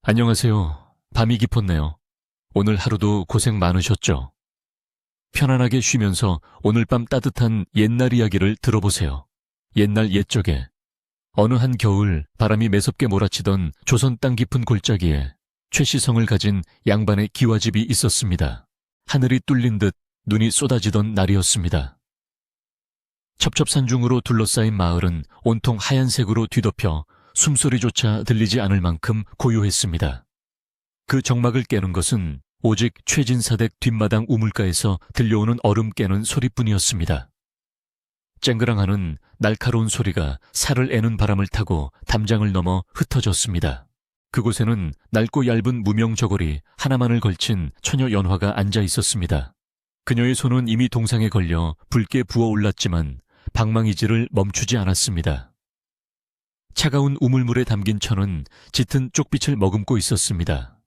안녕하세요. 밤이 깊었네요. 오늘 하루도 고생 많으셨죠? 편안하게 쉬면서 오늘 밤 따뜻한 옛날 이야기를 들어보세요. 옛날 옛적에 어느 한 겨울 바람이 매섭게 몰아치던 조선 땅 깊은 골짜기에 최시성을 가진 양반의 기와집이 있었습니다. 하늘이 뚫린 듯 눈이 쏟아지던 날이었습니다. 첩첩산중으로 둘러싸인 마을은 온통 하얀색으로 뒤덮여 숨소리조차 들리지 않을 만큼 고요했습니다. 그 정막을 깨는 것은 오직 최진사댁 뒷마당 우물가에서 들려오는 얼음 깨는 소리뿐이었습니다. 쨍그랑하는 날카로운 소리가 살을 애는 바람을 타고 담장을 넘어 흩어졌습니다. 그곳에는 낡고 얇은 무명 저고리 하나만을 걸친 처녀 연화가 앉아 있었습니다. 그녀의 손은 이미 동상에 걸려 붉게 부어올랐지만 방망이질을 멈추지 않았습니다. 차가운 우물물에 담긴 천은 짙은 쪽빛을 머금고 있었습니다.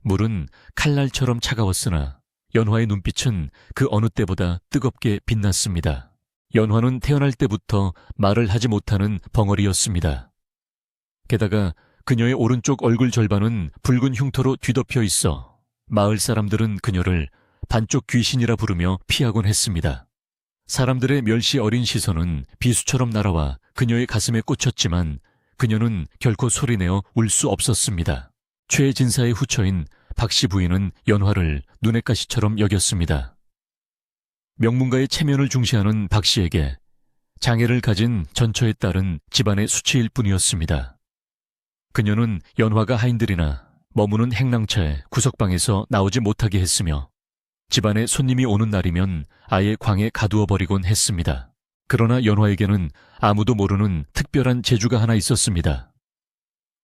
물은 칼날처럼 차가웠으나 연화의 눈빛은 그 어느 때보다 뜨겁게 빛났습니다. 연화는 태어날 때부터 말을 하지 못하는 벙어리였습니다. 게다가 그녀의 오른쪽 얼굴 절반은 붉은 흉터로 뒤덮여 있어 마을 사람들은 그녀를 반쪽 귀신이라 부르며 피하곤 했습니다. 사람들의 멸시 어린 시선은 비수처럼 날아와 그녀의 가슴에 꽂혔지만 그녀는 결코 소리내어 울 수 없었습니다. 최진사의 후처인 박씨 부인은 연화를 눈엣 가시처럼 여겼습니다. 명문가의 체면을 중시하는 박씨에게 장애를 가진 전처의 딸은 집안의 수치일 뿐이었습니다. 그녀는 연화가 하인들이나 머무는 행랑차에 구석방에서 나오지 못하게 했으며 집안에 손님이 오는 날이면 아예 광에 가두어 버리곤 했습니다. 그러나 연화에게는 아무도 모르는 특별한 재주가 하나 있었습니다.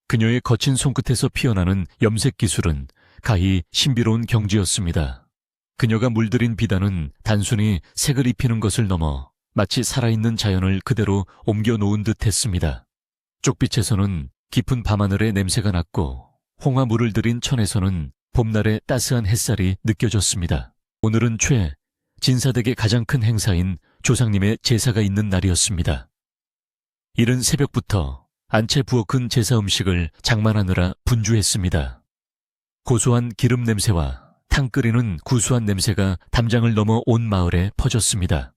그녀의 거친 손끝에서 피어나는 염색 기술은 가히 신비로운 경지였습니다. 그녀가 물들인 비단은 단순히 색을 입히는 것을 넘어 마치 살아있는 자연을 그대로 옮겨 놓은 듯 했습니다. 쪽빛에서는 깊은 밤하늘의 냄새가 났고 홍화물을 들인 천에서는 봄날의 따스한 햇살이 느껴졌습니다. 오늘은 진사댁의 가장 큰 행사인 조상님의 제사가 있는 날이었습니다. 이른 새벽부터 안채 부엌은 제사 음식을 장만하느라 분주했습니다. 고소한 기름 냄새와 탕 끓이는 구수한 냄새가 담장을 넘어 온 마을에 퍼졌습니다.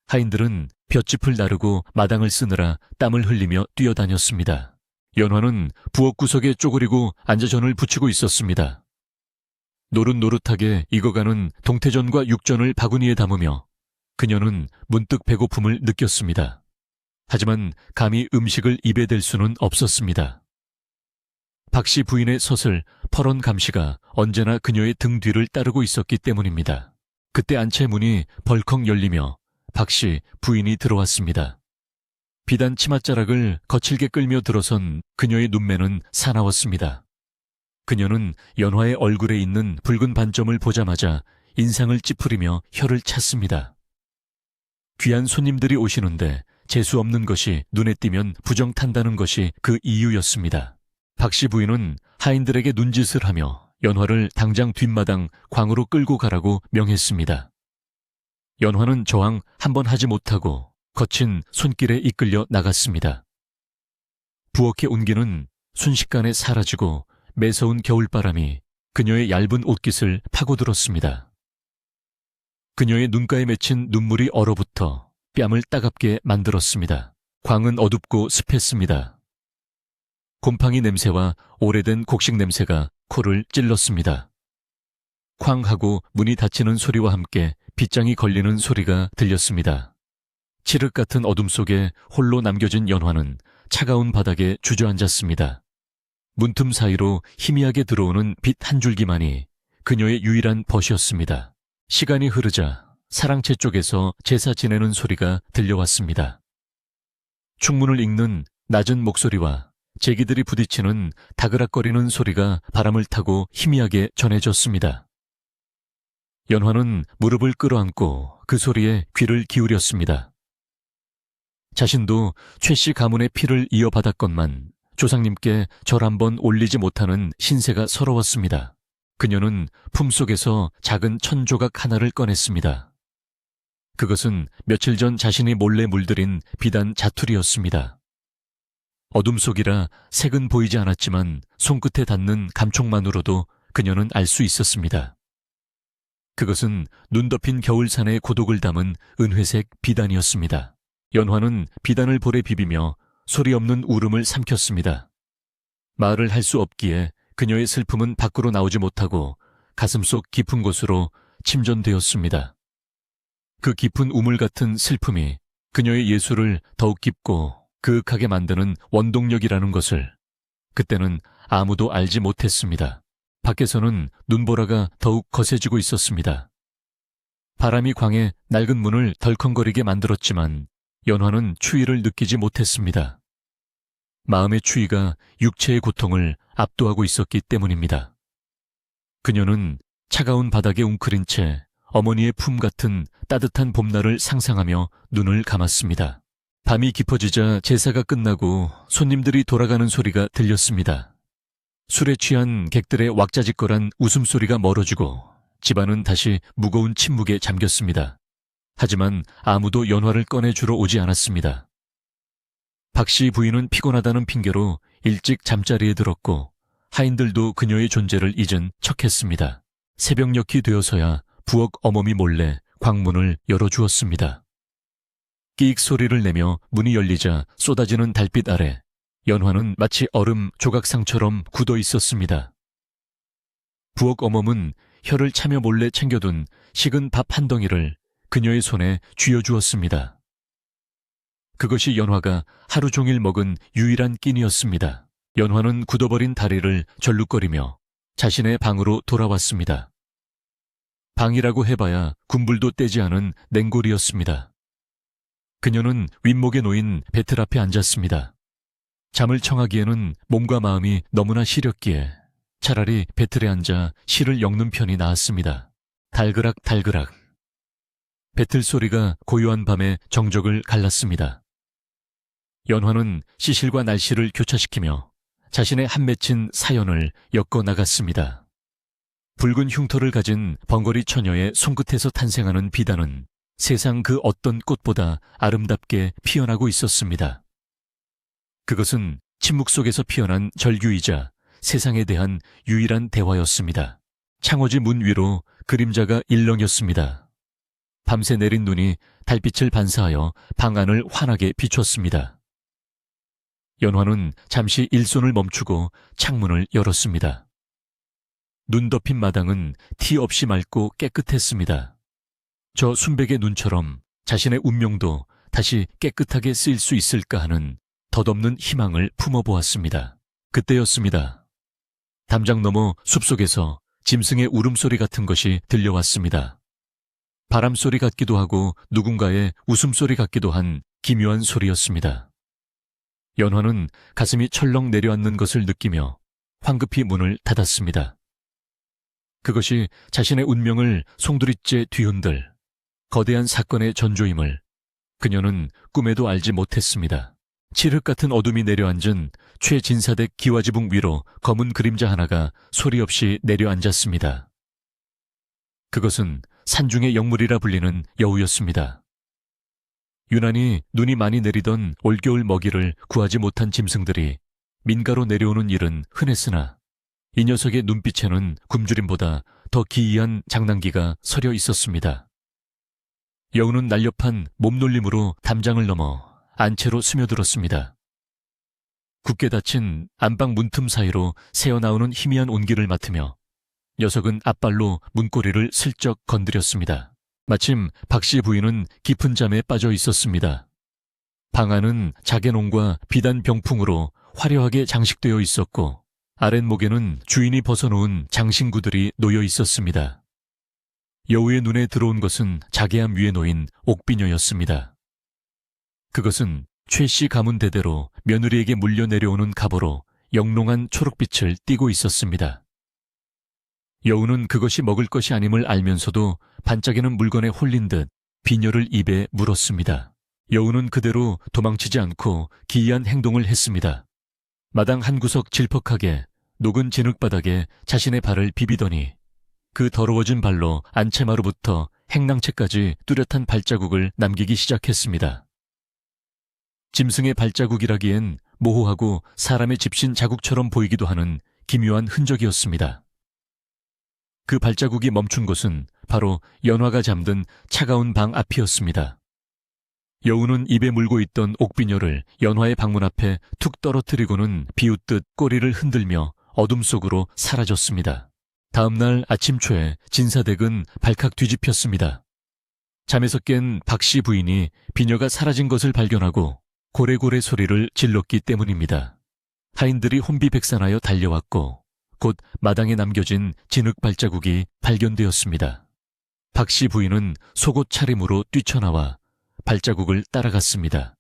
하인들은 볏짚을 나르고 마당을 쓰느라 땀을 흘리며 뛰어다녔습니다. 연화는 부엌 구석에 쪼그리고 앉아 전을 부치고 있었습니다. 노릇노릇하게 익어가는 동태전과 육전을 바구니에 담으며 그녀는 문득 배고픔을 느꼈습니다. 하지만 감히 음식을 입에 댈 수는 없었습니다. 박씨 부인의 서슬 퍼런 감시가 언제나 그녀의 등 뒤를 따르고 있었기 때문입니다. 그때 안채 문이 벌컥 열리며 박씨 부인이 들어왔습니다. 비단 치맛자락을 거칠게 끌며 들어선 그녀의 눈매는 사나웠습니다. 그녀는 연화의 얼굴에 있는 붉은 반점을 보자마자 인상을 찌푸리며 혀를 찼습니다. 귀한 손님들이 오시는데 재수 없는 것이 눈에 띄면 부정탄다는 것이 그 이유였습니다. 박씨 부인은 하인들에게 눈짓을 하며 연화를 당장 뒷마당 광으로 끌고 가라고 명했습니다. 연화는 저항 한번 하지 못하고 거친 손길에 이끌려 나갔습니다. 부엌의 온기는 순식간에 사라지고 매서운 겨울바람이 그녀의 얇은 옷깃을 파고들었습니다. 그녀의 눈가에 맺힌 눈물이 얼어붙어 뺨을 따갑게 만들었습니다. 광은 어둡고 습했습니다. 곰팡이 냄새와 오래된 곡식 냄새가 코를 찔렀습니다. 쾅 하고 문이 닫히는 소리와 함께 빗장이 걸리는 소리가 들렸습니다. 칠흑 같은 어둠 속에 홀로 남겨진 연화는 차가운 바닥에 주저앉았습니다. 문틈 사이로 희미하게 들어오는 빛 한 줄기만이 그녀의 유일한 벗이었습니다. 시간이 흐르자 사랑채 쪽에서 제사 지내는 소리가 들려왔습니다. 충문을 읽는 낮은 목소리와 제기들이 부딪히는 다그락거리는 소리가 바람을 타고 희미하게 전해졌습니다. 연화는 무릎을 끌어안고 그 소리에 귀를 기울였습니다. 자신도 최씨 가문의 피를 이어받았건만 조상님께 절 한번 올리지 못하는 신세가 서러웠습니다. 그녀는 품속에서 작은 천조각 하나를 꺼냈습니다. 그것은 며칠 전 자신이 몰래 물들인 비단 자투리였습니다. 어둠 속이라 색은 보이지 않았지만 손끝에 닿는 감촉만으로도 그녀는 알 수 있었습니다. 그것은 눈 덮인 겨울산의 고독을 담은 은회색 비단이었습니다. 연화는 비단을 볼에 비비며 소리 없는 울음을 삼켰습니다. 말을 할 수 없기에 그녀의 슬픔은 밖으로 나오지 못하고 가슴속 깊은 곳으로 침전되었습니다. 그 깊은 우물 같은 슬픔이 그녀의 예술을 더욱 깊고 그윽하게 만드는 원동력이라는 것을 그때는 아무도 알지 못했습니다. 밖에서는 눈보라가 더욱 거세지고 있었습니다. 바람이 광해 낡은 문을 덜컹거리게 만들었지만 연화는 추위를 느끼지 못했습니다. 마음의 추위가 육체의 고통을 압도하고 있었기 때문입니다. 그녀는 차가운 바닥에 웅크린 채 어머니의 품 같은 따뜻한 봄날을 상상하며 눈을 감았습니다. 밤이 깊어지자 제사가 끝나고 손님들이 돌아가는 소리가 들렸습니다. 술에 취한 객들의 왁자지껄한 웃음소리가 멀어지고 집안은 다시 무거운 침묵에 잠겼습니다. 하지만 아무도 연화를 꺼내주러 오지 않았습니다. 박씨 부인은 피곤하다는 핑계로 일찍 잠자리에 들었고 하인들도 그녀의 존재를 잊은 척했습니다. 새벽녘이 되어서야 부엌 어머니 몰래 광문을 열어주었습니다. 끼익 소리를 내며 문이 열리자 쏟아지는 달빛 아래 연화는 마치 얼음 조각상처럼 굳어 있었습니다. 부엌 어멈은 혀를 차며 몰래 챙겨둔 식은 밥 한 덩이를 그녀의 손에 쥐어주었습니다. 그것이 연화가 하루 종일 먹은 유일한 끼니였습니다. 연화는 굳어버린 다리를 절룩거리며 자신의 방으로 돌아왔습니다. 방이라고 해봐야 군불도 떼지 않은 냉골이었습니다. 그녀는 윗목에 놓인 배틀 앞에 앉았습니다. 잠을 청하기에는 몸과 마음이 너무나 시렸기에 차라리 배틀에 앉아 시를 엮는 편이 나았습니다. 달그락 달그락. 배틀 소리가 고요한 밤의 정적을 갈랐습니다. 연화는 시실과 날씨를 교차시키며 자신의 한 맺힌 사연을 엮어 나갔습니다. 붉은 흉터를 가진 벙거리 처녀의 손끝에서 탄생하는 비단은 세상 그 어떤 꽃보다 아름답게 피어나고 있었습니다. 그것은 침묵 속에서 피어난 절규이자 세상에 대한 유일한 대화였습니다. 창호지 문 위로 그림자가 일렁였습니다. 밤새 내린 눈이 달빛을 반사하여 방 안을 환하게 비췄습니다. 연화는 잠시 일손을 멈추고 창문을 열었습니다. 눈 덮인 마당은 티 없이 맑고 깨끗했습니다. 저 순백의 눈처럼 자신의 운명도 다시 깨끗하게 쓰일 수 있을까 하는 덧없는 희망을 품어보았습니다. 그때였습니다. 담장 너머 숲속에서 짐승의 울음소리 같은 것이 들려왔습니다. 바람소리 같기도 하고 누군가의 웃음소리 같기도 한 기묘한 소리였습니다. 연화는 가슴이 철렁 내려앉는 것을 느끼며 황급히 문을 닫았습니다. 그것이 자신의 운명을 송두리째 뒤흔들 거대한 사건의 전조임을 그녀는 꿈에도 알지 못했습니다. 칠흑 같은 어둠이 내려앉은 최진사댁 기와지붕 위로 검은 그림자 하나가 소리 없이 내려앉았습니다. 그것은 산중의 영물이라 불리는 여우였습니다. 유난히 눈이 많이 내리던 올겨울 먹이를 구하지 못한 짐승들이 민가로 내려오는 일은 흔했으나 이 녀석의 눈빛에는 굶주림보다 더 기이한 장난기가 서려 있었습니다. 여우는 날렵한 몸놀림으로 담장을 넘어 안채로 스며들었습니다. 굳게 닫힌 안방 문틈 사이로 새어나오는 희미한 온기를 맡으며 녀석은 앞발로 문고리를 슬쩍 건드렸습니다. 마침 박씨 부인은 깊은 잠에 빠져 있었습니다. 방 안은 자개농과 비단 병풍으로 화려하게 장식되어 있었고 아랫목에는 주인이 벗어놓은 장신구들이 놓여 있었습니다. 여우의 눈에 들어온 것은 자개암 위에 놓인 옥비녀였습니다. 그것은 최씨 가문 대대로 며느리에게 물려 내려오는 갑오로 영롱한 초록빛을 띠고 있었습니다. 여우는 그것이 먹을 것이 아님을 알면서도 반짝이는 물건에 홀린 듯 비녀를 입에 물었습니다. 여우는 그대로 도망치지 않고 기이한 행동을 했습니다. 마당 한 구석 질퍽하게 녹은 진흙바닥에 자신의 발을 비비더니 그 더러워진 발로 안채마루부터 행랑채까지 뚜렷한 발자국을 남기기 시작했습니다. 짐승의 발자국이라기엔 모호하고 사람의 집신 자국처럼 보이기도 하는 기묘한 흔적이었습니다. 그 발자국이 멈춘 곳은 바로 연화가 잠든 차가운 방 앞이었습니다. 여우는 입에 물고 있던 옥비녀를 연화의 방문 앞에 툭 떨어뜨리고는 비웃듯 꼬리를 흔들며 어둠 속으로 사라졌습니다. 다음 날 아침 초에 진사댁은 발칵 뒤집혔습니다. 잠에서 깬 박씨 부인이 비녀가 사라진 것을 발견하고 고래고래 소리를 질렀기 때문입니다. 하인들이 혼비백산하여 달려왔고 곧 마당에 남겨진 진흙 발자국이 발견되었습니다. 박씨 부인은 속옷 차림으로 뛰쳐나와 발자국을 따라갔습니다.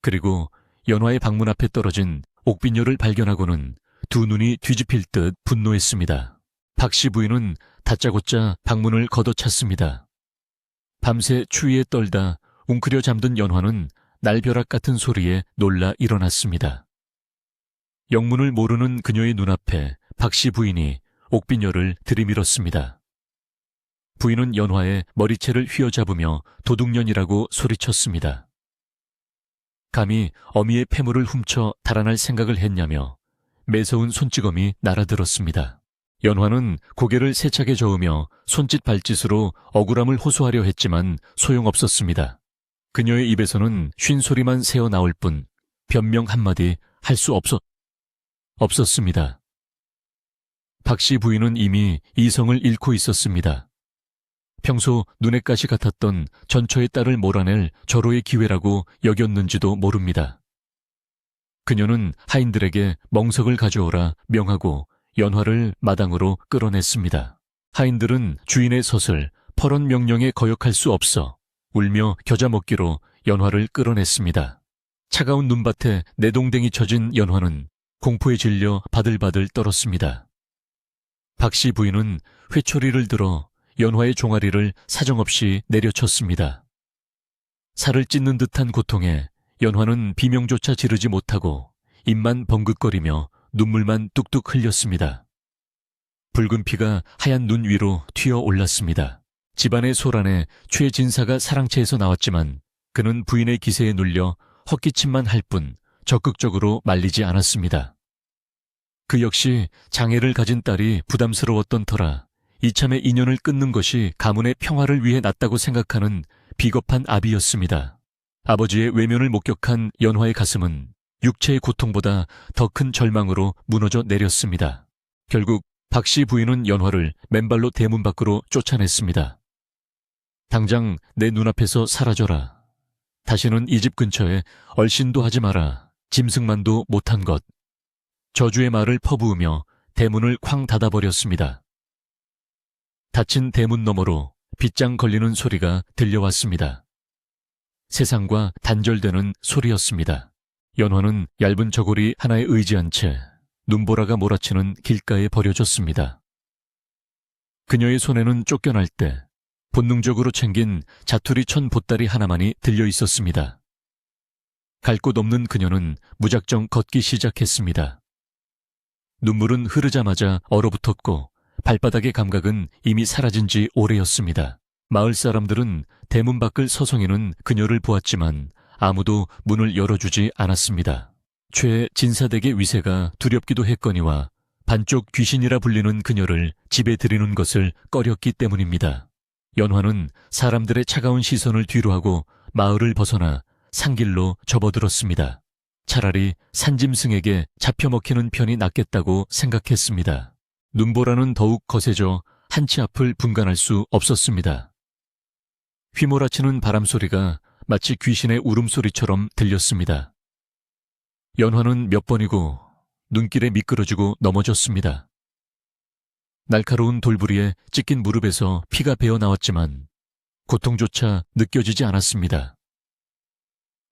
그리고 연화의 방문 앞에 떨어진 옥비녀를 발견하고는 두 눈이 뒤집힐 듯 분노했습니다. 박씨 부인은 다짜고짜 방문을 걷어찼습니다. 밤새 추위에 떨다 웅크려 잠든 연화는 날벼락 같은 소리에 놀라 일어났습니다. 영문을 모르는 그녀의 눈앞에 박씨 부인이 옥비녀를 들이밀었습니다. 부인은 연화의 머리채를 휘어잡으며 도둑년이라고 소리쳤습니다. 감히 어미의 폐물을 훔쳐 달아날 생각을 했냐며 매서운 손찌검이 날아들었습니다. 연화는 고개를 세차게 저으며 손짓 발짓으로 억울함을 호소하려 했지만 소용없었습니다. 그녀의 입에서는 쉰소리만 새어 나올 뿐 변명 한마디 할 수 없었습니다. 박씨 부인은 이미 이성을 잃고 있었습니다. 평소 눈엣가시 같았던 전처의 딸을 몰아낼 절호의 기회라고 여겼는지도 모릅니다. 그녀는 하인들에게 멍석을 가져오라 명하고 연화를 마당으로 끌어냈습니다. 하인들은 주인의 섯을 퍼런 명령에 거역할 수 없어 울며 겨자 먹기로 연화를 끌어냈습니다. 차가운 눈밭에 내동댕이 쳐진 연화는 공포에 질려 바들바들 떨었습니다. 박씨 부인은 회초리를 들어 연화의 종아리를 사정없이 내려쳤습니다. 살을 찢는 듯한 고통에 연화는 비명조차 지르지 못하고 입만 벙긋거리며 눈물만 뚝뚝 흘렸습니다. 붉은 피가 하얀 눈 위로 튀어 올랐습니다. 집안의 소란에 최진사가 사랑채에서 나왔지만 그는 부인의 기세에 눌려 헛기침만 할 뿐 적극적으로 말리지 않았습니다. 그 역시 장애를 가진 딸이 부담스러웠던 터라 이참에 인연을 끊는 것이 가문의 평화를 위해 낫다고 생각하는 비겁한 아비였습니다. 아버지의 외면을 목격한 연화의 가슴은 육체의 고통보다 더 큰 절망으로 무너져 내렸습니다. 결국 박씨 부인은 연화를 맨발로 대문 밖으로 쫓아냈습니다. 당장 내 눈앞에서 사라져라. 다시는 이 집 근처에 얼씬도 하지 마라. 짐승만도 못한 것. 저주의 말을 퍼부으며 대문을 쾅 닫아버렸습니다. 닫힌 대문 너머로 빗장 걸리는 소리가 들려왔습니다. 세상과 단절되는 소리였습니다. 연화는 얇은 저고리 하나에 의지한 채 눈보라가 몰아치는 길가에 버려졌습니다. 그녀의 손에는 쫓겨날 때 본능적으로 챙긴 자투리 천 보따리 하나만이 들려 있었습니다. 갈 곳 없는 그녀는 무작정 걷기 시작했습니다. 눈물은 흐르자마자 얼어붙었고 발바닥의 감각은 이미 사라진 지 오래였습니다. 마을 사람들은 대문 밖을 서성이는 그녀를 보았지만 아무도 문을 열어주지 않았습니다. 최 진사댁의 위세가 두렵기도 했거니와 반쪽 귀신이라 불리는 그녀를 집에 들이는 것을 꺼렸기 때문입니다. 연화는 사람들의 차가운 시선을 뒤로하고 마을을 벗어나 산길로 접어들었습니다. 차라리 산짐승에게 잡혀먹히는 편이 낫겠다고 생각했습니다. 눈보라는 더욱 거세져 한치 앞을 분간할 수 없었습니다. 휘몰아치는 바람소리가 마치 귀신의 울음소리처럼 들렸습니다. 연화는 몇 번이고 눈길에 미끄러지고 넘어졌습니다. 날카로운 돌부리에 찢긴 무릎에서 피가 배어 나왔지만 고통조차 느껴지지 않았습니다.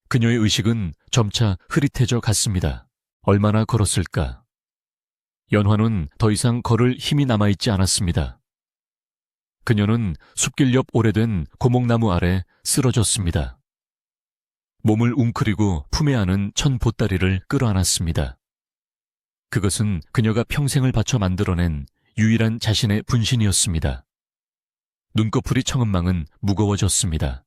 그녀의 의식은 점차 흐릿해져 갔습니다. 얼마나 걸었을까? 연화는 더 이상 걸을 힘이 남아있지 않았습니다. 그녀는 숲길 옆 오래된 고목나무 아래 쓰러졌습니다. 몸을 웅크리고 품에 안은 천 보따리를 끌어안았습니다. 그것은 그녀가 평생을 바쳐 만들어낸 유일한 자신의 분신이었습니다. 눈꺼풀이 청은망은 무거워졌습니다.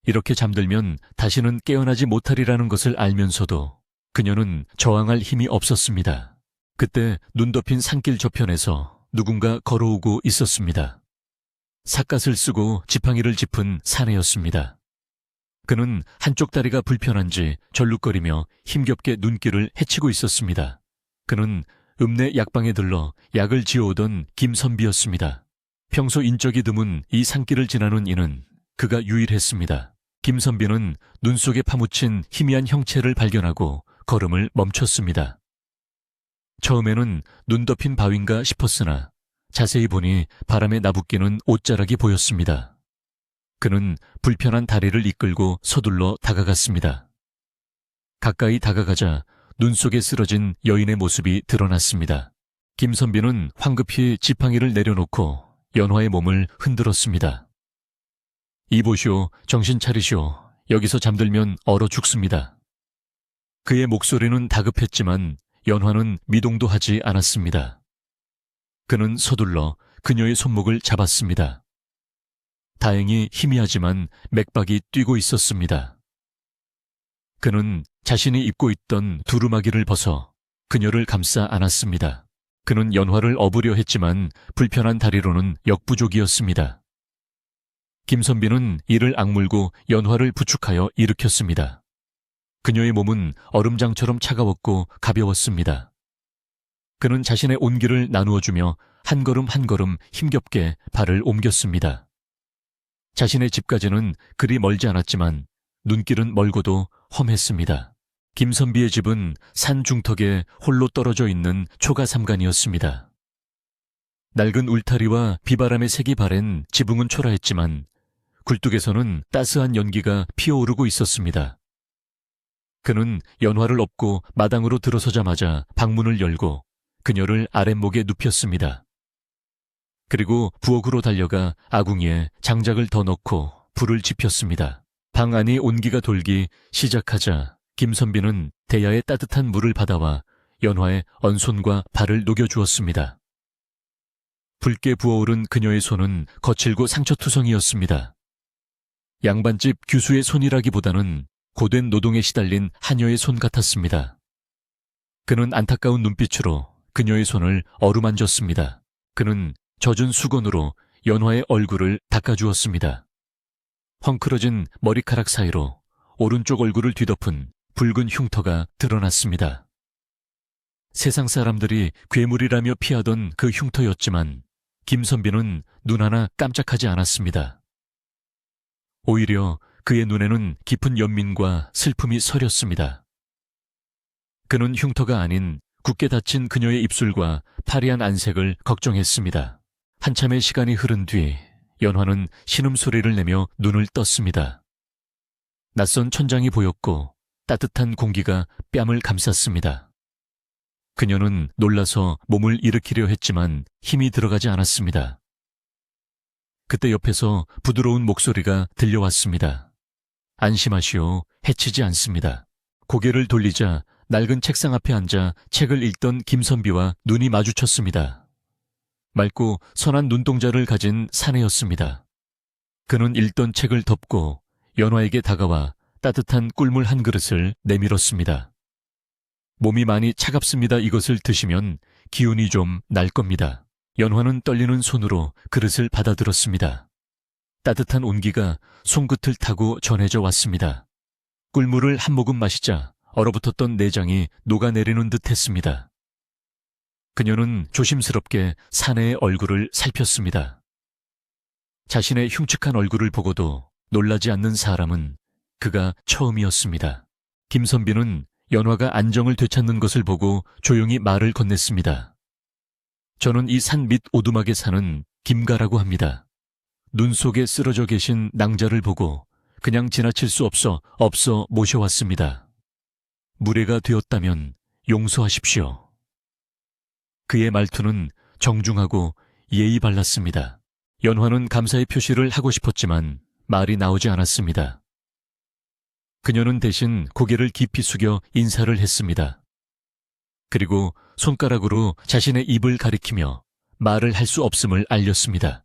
이렇게 잠들면 다시는 깨어나지 못하리라는 것을 알면서도 그녀는 저항할 힘이 없었습니다. 그때 눈 덮인 산길 저편에서 누군가 걸어오고 있었습니다. 삿갓을 쓰고 지팡이를 짚은 사내였습니다. 그는 한쪽 다리가 불편한지 절룩거리며 힘겹게 눈길을 헤치고 있었습니다. 그는 읍내 약방에 들러 약을 지어오던 김선비였습니다. 평소 인적이 드문 이 산길을 지나는 이는 그가 유일했습니다. 김선비는 눈 속에 파묻힌 희미한 형체를 발견하고 걸음을 멈췄습니다. 처음에는 눈 덮인 바위인가 싶었으나 자세히 보니 바람에 나부끼는 옷자락이 보였습니다. 그는 불편한 다리를 이끌고 서둘러 다가갔습니다. 가까이 다가가자 눈 속에 쓰러진 여인의 모습이 드러났습니다. 김선비는 황급히 지팡이를 내려놓고 연화의 몸을 흔들었습니다. 이보시오, 정신 차리시오. 여기서 잠들면 얼어 죽습니다. 그의 목소리는 다급했지만 연화는 미동도 하지 않았습니다. 그는 서둘러 그녀의 손목을 잡았습니다. 다행히 희미하지만 맥박이 뛰고 있었습니다. 그는 자신이 입고 있던 두루마기를 벗어 그녀를 감싸 안았습니다. 그는 연화를 업으려 했지만 불편한 다리로는 역부족이었습니다. 김선비는 이를 악물고 연화를 부축하여 일으켰습니다. 그녀의 몸은 얼음장처럼 차가웠고 가벼웠습니다. 그는 자신의 온기를 나누어주며 한 걸음 한 걸음 힘겹게 발을 옮겼습니다. 자신의 집까지는 그리 멀지 않았지만 눈길은 멀고도 험했습니다. 김선비의 집은 산 중턱에 홀로 떨어져 있는 초가삼간이었습니다. 낡은 울타리와 비바람의 색이 바랜 지붕은 초라했지만 굴뚝에서는 따스한 연기가 피어오르고 있었습니다. 그는 연화를 업고 마당으로 들어서자마자 방문을 열고 그녀를 아랫목에 눕혔습니다. 그리고 부엌으로 달려가 아궁이에 장작을 더 넣고 불을 지폈습니다. 방 안이 온기가 돌기 시작하자 김선비는 대야에 따뜻한 물을 받아와 연화의 언손과 발을 녹여주었습니다. 붉게 부어오른 그녀의 손은 거칠고 상처투성이었습니다. 양반집 규수의 손이라기보다는 고된 노동에 시달린 하녀의 손 같았습니다. 그는 안타까운 눈빛으로 그녀의 손을 어루만졌습니다. 그는 젖은 수건으로 연화의 얼굴을 닦아주었습니다. 헝클어진 머리카락 사이로 오른쪽 얼굴을 뒤덮은 붉은 흉터가 드러났습니다. 세상 사람들이 괴물이라며 피하던 그 흉터였지만 김선비는 눈 하나 깜짝하지 않았습니다. 오히려 그의 눈에는 깊은 연민과 슬픔이 서렸습니다. 그는 흉터가 아닌 굳게 닫힌 그녀의 입술과 파리한 안색을 걱정했습니다. 한참의 시간이 흐른 뒤 연화는 신음소리를 내며 눈을 떴습니다. 낯선 천장이 보였고 따뜻한 공기가 뺨을 감쌌습니다. 그녀는 놀라서 몸을 일으키려 했지만 힘이 들어가지 않았습니다. 그때 옆에서 부드러운 목소리가 들려왔습니다. 안심하시오, 해치지 않습니다. 고개를 돌리자 낡은 책상 앞에 앉아 책을 읽던 김선비와 눈이 마주쳤습니다. 맑고 선한 눈동자를 가진 사내였습니다. 그는 읽던 책을 덮고 연화에게 다가와 따뜻한 꿀물 한 그릇을 내밀었습니다. 몸이 많이 차갑습니다. 이것을 드시면 기운이 좀 날 겁니다. 연화는 떨리는 손으로 그릇을 받아들었습니다. 따뜻한 온기가 손끝을 타고 전해져 왔습니다. 꿀물을 한 모금 마시자 얼어붙었던 내장이 녹아내리는 듯 했습니다. 그녀는 조심스럽게 사내의 얼굴을 살폈습니다. 자신의 흉측한 얼굴을 보고도 놀라지 않는 사람은 그가 처음이었습니다. 김선비는 연화가 안정을 되찾는 것을 보고 조용히 말을 건넸습니다. 저는 이 산 밑 오두막에 사는 김가라고 합니다. 눈 속에 쓰러져 계신 낭자를 보고 그냥 지나칠 수 없어 모셔왔습니다. 무례가 되었다면 용서하십시오. 그의 말투는 정중하고 예의 발랐습니다. 연화는 감사의 표시를 하고 싶었지만 말이 나오지 않았습니다. 그녀는 대신 고개를 깊이 숙여 인사를 했습니다. 그리고 손가락으로 자신의 입을 가리키며 말을 할 수 없음을 알렸습니다.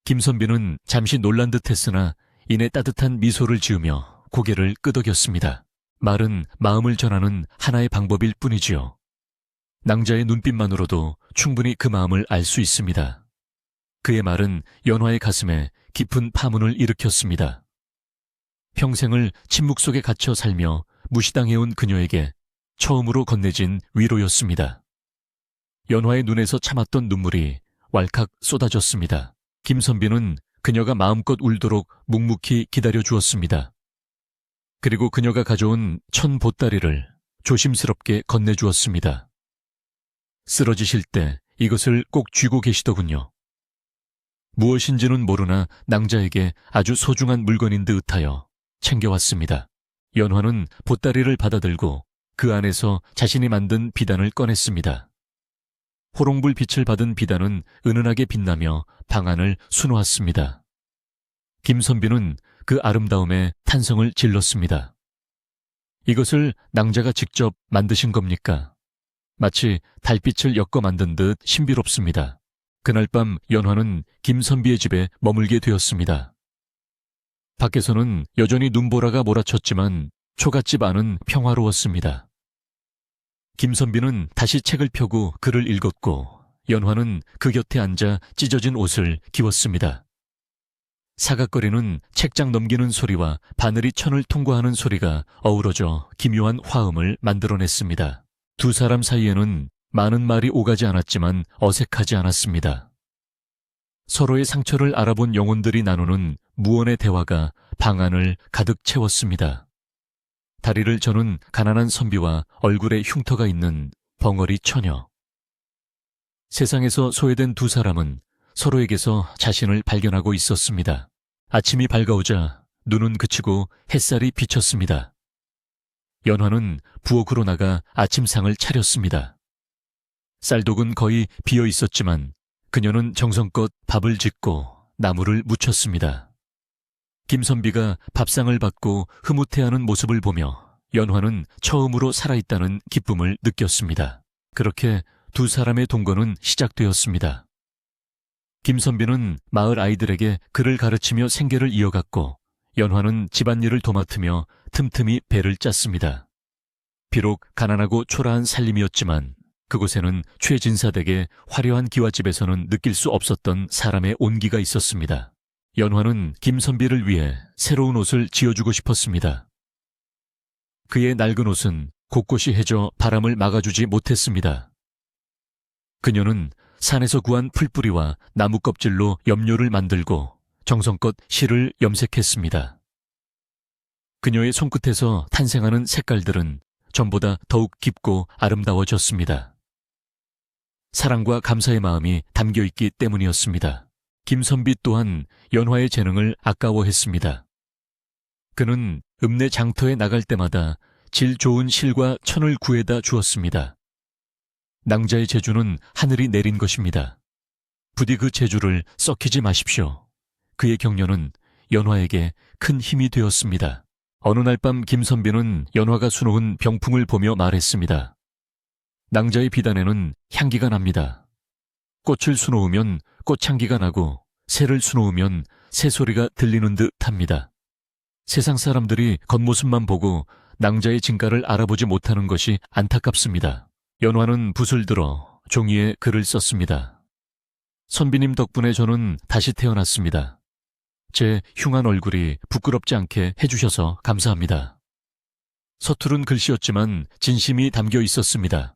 김선비는 잠시 놀란 듯 했으나 이내 따뜻한 미소를 지으며 고개를 끄덕였습니다. 말은 마음을 전하는 하나의 방법일 뿐이지요. 낭자의 눈빛만으로도 충분히 그 마음을 알 수 있습니다. 그의 말은 연화의 가슴에 깊은 파문을 일으켰습니다. 평생을 침묵 속에 갇혀 살며 무시당해온 그녀에게 처음으로 건네진 위로였습니다. 연화의 눈에서 참았던 눈물이 왈칵 쏟아졌습니다. 김선비는 그녀가 마음껏 울도록 묵묵히 기다려 주었습니다. 그리고 그녀가 가져온 천 보따리를 조심스럽게 건네주었습니다. 쓰러지실 때 이것을 꼭 쥐고 계시더군요. 무엇인지는 모르나 낭자에게 아주 소중한 물건인 듯하여 챙겨왔습니다. 연화는 보따리를 받아들고 그 안에서 자신이 만든 비단을 꺼냈습니다. 호롱불 빛을 받은 비단은 은은하게 빛나며 방 안을 수놓았습니다. 김선비는 그 아름다움에 탄성을 질렀습니다. 이것을 낭자가 직접 만드신 겁니까? 마치 달빛을 엮어 만든 듯 신비롭습니다. 그날 밤 연화는 김선비의 집에 머물게 되었습니다. 밖에서는 여전히 눈보라가 몰아쳤지만 초갓집 안은 평화로웠습니다. 김선비는 다시 책을 펴고 글을 읽었고 연화는 그 곁에 앉아 찢어진 옷을 기웠습니다. 사각거리는 책장 넘기는 소리와 바늘이 천을 통과하는 소리가 어우러져 기묘한 화음을 만들어냈습니다. 두 사람 사이에는 많은 말이 오가지 않았지만 어색하지 않았습니다. 서로의 상처를 알아본 영혼들이 나누는 무언의 대화가 방 안을 가득 채웠습니다. 다리를 저는 가난한 선비와 얼굴에 흉터가 있는 벙어리 처녀. 세상에서 소외된 두 사람은 서로에게서 자신을 발견하고 있었습니다. 아침이 밝아오자 눈은 그치고 햇살이 비쳤습니다. 연화는 부엌으로 나가 아침상을 차렸습니다. 쌀독은 거의 비어 있었지만 그녀는 정성껏 밥을 짓고 나물을 무쳤습니다. 김선비가 밥상을 받고 흐뭇해하는 모습을 보며 연화는 처음으로 살아있다는 기쁨을 느꼈습니다. 그렇게 두 사람의 동거는 시작되었습니다. 김선비는 마을 아이들에게 글을 가르치며 생계를 이어갔고 연화는 집안일을 도맡으며 틈틈이 배를 짰습니다. 비록 가난하고 초라한 살림이었지만 그곳에는 최진사댁의 화려한 기와집에서는 느낄 수 없었던 사람의 온기가 있었습니다. 연화는 김선비를 위해 새로운 옷을 지어주고 싶었습니다. 그의 낡은 옷은 곳곳이 해져 바람을 막아주지 못했습니다. 그녀는 산에서 구한 풀뿌리와 나무 껍질로 염료를 만들고 정성껏 실을 염색했습니다. 그녀의 손끝에서 탄생하는 색깔들은 전보다 더욱 깊고 아름다워졌습니다. 사랑과 감사의 마음이 담겨있기 때문이었습니다. 김선비 또한 연화의 재능을 아까워했습니다. 그는 읍내 장터에 나갈 때마다 질 좋은 실과 천을 구해다 주었습니다. 낭자의 재주는 하늘이 내린 것입니다. 부디 그 재주를 썩히지 마십시오. 그의 격려는 연화에게 큰 힘이 되었습니다. 어느 날 밤 김선비는 연화가 수놓은 병풍을 보며 말했습니다. 낭자의 비단에는 향기가 납니다. 꽃을 수놓으면 꽃향기가 나고 새를 수놓으면 새소리가 들리는 듯 합니다. 세상 사람들이 겉모습만 보고 낭자의 진가를 알아보지 못하는 것이 안타깝습니다. 연화는 붓을 들어 종이에 글을 썼습니다. 선비님 덕분에 저는 다시 태어났습니다. 제 흉한 얼굴이 부끄럽지 않게 해주셔서 감사합니다. 서투른 글씨였지만 진심이 담겨 있었습니다.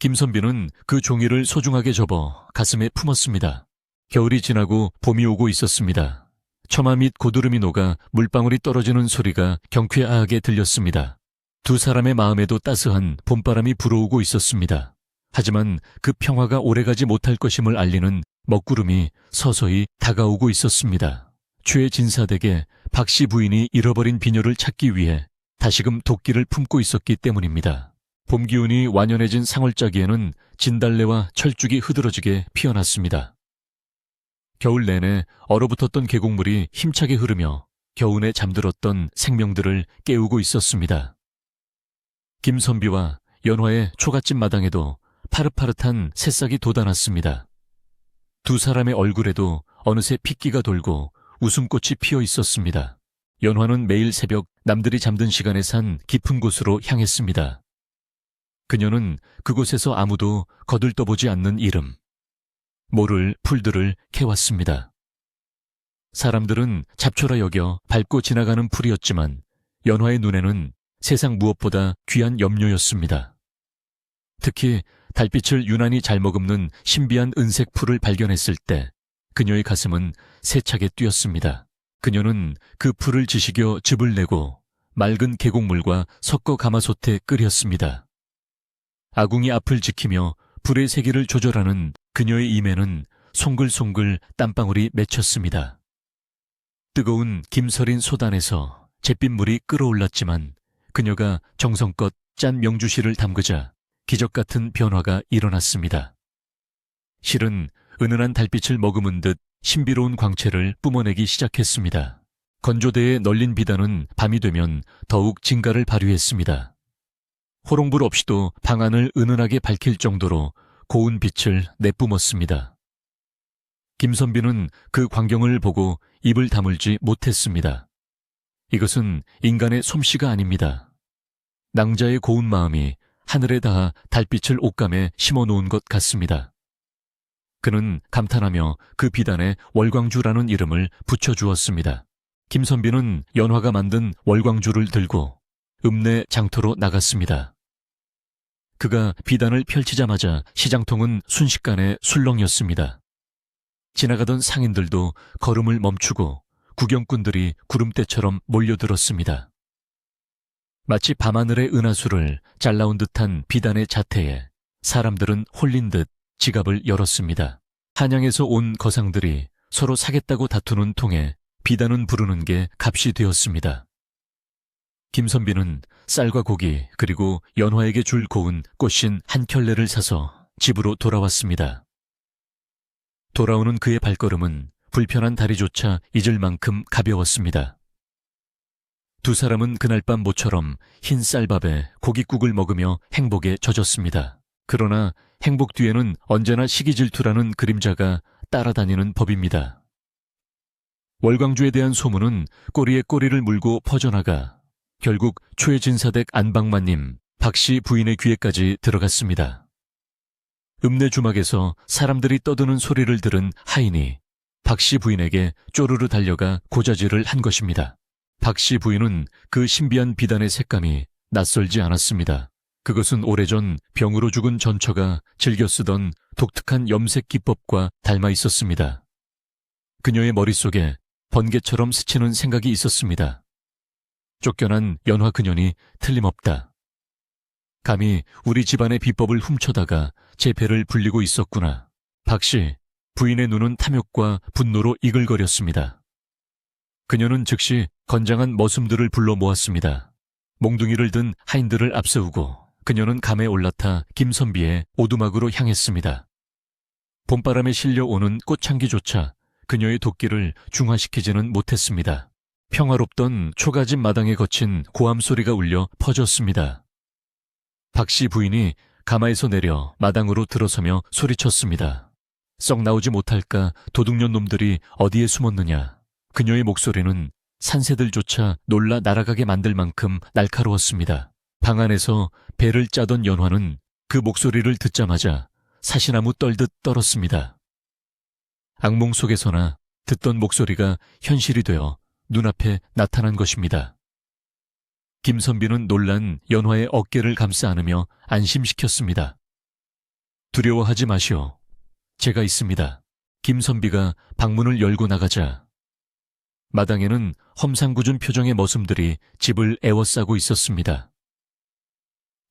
김선비는 그 종이를 소중하게 접어 가슴에 품었습니다. 겨울이 지나고 봄이 오고 있었습니다. 처마 밑 고드름이 녹아 물방울이 떨어지는 소리가 경쾌하게 들렸습니다. 두 사람의 마음에도 따스한 봄바람이 불어오고 있었습니다. 하지만 그 평화가 오래가지 못할 것임을 알리는 먹구름이 서서히 다가오고 있었습니다. 최진사댁에 박씨 부인이 잃어버린 비녀를 찾기 위해 다시금 도끼를 품고 있었기 때문입니다. 봄 기운이 완연해진 상월짜기에는 진달래와 철쭉이 흐드러지게 피어났습니다. 겨울 내내 얼어붙었던 계곡물이 힘차게 흐르며 겨우내 잠들었던 생명들을 깨우고 있었습니다. 김선비와 연화의 초가집 마당에도 파릇파릇한 새싹이 돋아났습니다. 두 사람의 얼굴에도 어느새 핏기가 돌고 웃음꽃이 피어 있었습니다. 연화는 매일 새벽 남들이 잠든 시간에 산 깊은 곳으로 향했습니다. 그녀는 그곳에서 아무도 거들떠보지 않는 이름, 모를 풀들을 캐왔습니다. 사람들은 잡초라 여겨 밟고 지나가는 풀이었지만 연화의 눈에는 세상 무엇보다 귀한 염료였습니다. 특히 달빛을 유난히 잘 머금는 신비한 은색 풀을 발견했을 때 그녀의 가슴은 세차게 뛰었습니다. 그녀는 그 풀을 지식여 즙을 내고 맑은 계곡물과 섞어 가마솥에 끓였습니다. 아궁이 앞을 지키며 불의 세기를 조절하는 그녀의 임에는 송글송글 땀방울이 맺혔습니다. 뜨거운 김서린 솥안에서 잿빛물이 끓어올랐지만 그녀가 정성껏 짠 명주실을 담그자 기적 같은 변화가 일어났습니다. 실은 은은한 달빛을 머금은 듯 신비로운 광채를 뿜어내기 시작했습니다. 건조대에 널린 비단은 밤이 되면 더욱 진가를 발휘했습니다. 호롱불 없이도 방안을 은은하게 밝힐 정도로 고운 빛을 내뿜었습니다. 김선비는 그 광경을 보고 입을 다물지 못했습니다. 이것은 인간의 솜씨가 아닙니다. 낭자의 고운 마음이 하늘에 닿아 달빛을 옷감에 심어놓은 것 같습니다. 그는 감탄하며 그 비단에 월광주라는 이름을 붙여주었습니다. 김선비는 연화가 만든 월광주를 들고 읍내 장터로 나갔습니다. 그가 비단을 펼치자마자 시장통은 순식간에 술렁였습니다. 지나가던 상인들도 걸음을 멈추고 구경꾼들이 구름대처럼 몰려들었습니다. 마치 밤하늘의 은하수를 잘라온 듯한 비단의 자태에 사람들은 홀린 듯 지갑을 열었습니다. 한양에서 온 거상들이 서로 사겠다고 다투는 통에 비단은 부르는 게 값이 되었습니다. 김선비는 쌀과 고기 그리고 연화에게 줄 고운 꽃신 한 켤레를 사서 집으로 돌아왔습니다. 돌아오는 그의 발걸음은 불편한 다리조차 잊을 만큼 가벼웠습니다. 두 사람은 그날 밤 모처럼 흰 쌀밥에 고깃국을 먹으며 행복에 젖었습니다. 그러나 행복 뒤에는 언제나 시기질투라는 그림자가 따라다니는 법입니다. 월광주에 대한 소문은 꼬리에 꼬리를 물고 퍼져나가 결국 최진사댁 안방마님 박씨 부인의 귀에까지 들어갔습니다. 읍내 주막에서 사람들이 떠드는 소리를 들은 하인이 박씨 부인에게 쪼르르 달려가 고자질을 한 것입니다. 박씨 부인은 그 신비한 비단의 색감이 낯설지 않았습니다. 그것은 오래전 병으로 죽은 전처가 즐겨 쓰던 독특한 염색 기법과 닮아 있었습니다. 그녀의 머릿속에 번개처럼 스치는 생각이 있었습니다. 쫓겨난 연화 그년이 틀림없다. 감히 우리 집안의 비법을 훔쳐다가 제 배를 불리고 있었구나. 박씨, 부인의 눈은 탐욕과 분노로 이글거렸습니다. 그녀는 즉시 건장한 머슴들을 불러 모았습니다. 몽둥이를 든 하인들을 앞세우고 그녀는 감에 올라타 김선비의 오두막으로 향했습니다. 봄바람에 실려오는 꽃향기조차 그녀의 도끼를 중화시키지는 못했습니다. 평화롭던 초가집 마당에 거친 고함 소리가 울려 퍼졌습니다. 박씨 부인이 가마에서 내려 마당으로 들어서며 소리쳤습니다. 썩 나오지 못할까 도둑년 놈들이 어디에 숨었느냐. 그녀의 목소리는 산새들조차 놀라 날아가게 만들 만큼 날카로웠습니다. 방 안에서 배를 짜던 연화는 그 목소리를 듣자마자 사시나무 떨듯 떨었습니다. 악몽 속에서나 듣던 목소리가 현실이 되어 눈앞에 나타난 것입니다. 김선비는 놀란 연화의 어깨를 감싸 안으며 안심시켰습니다. 두려워하지 마시오. 제가 있습니다. 김선비가 방문을 열고 나가자 마당에는 험상궂은 표정의 머슴들이 집을 에워싸고 있었습니다.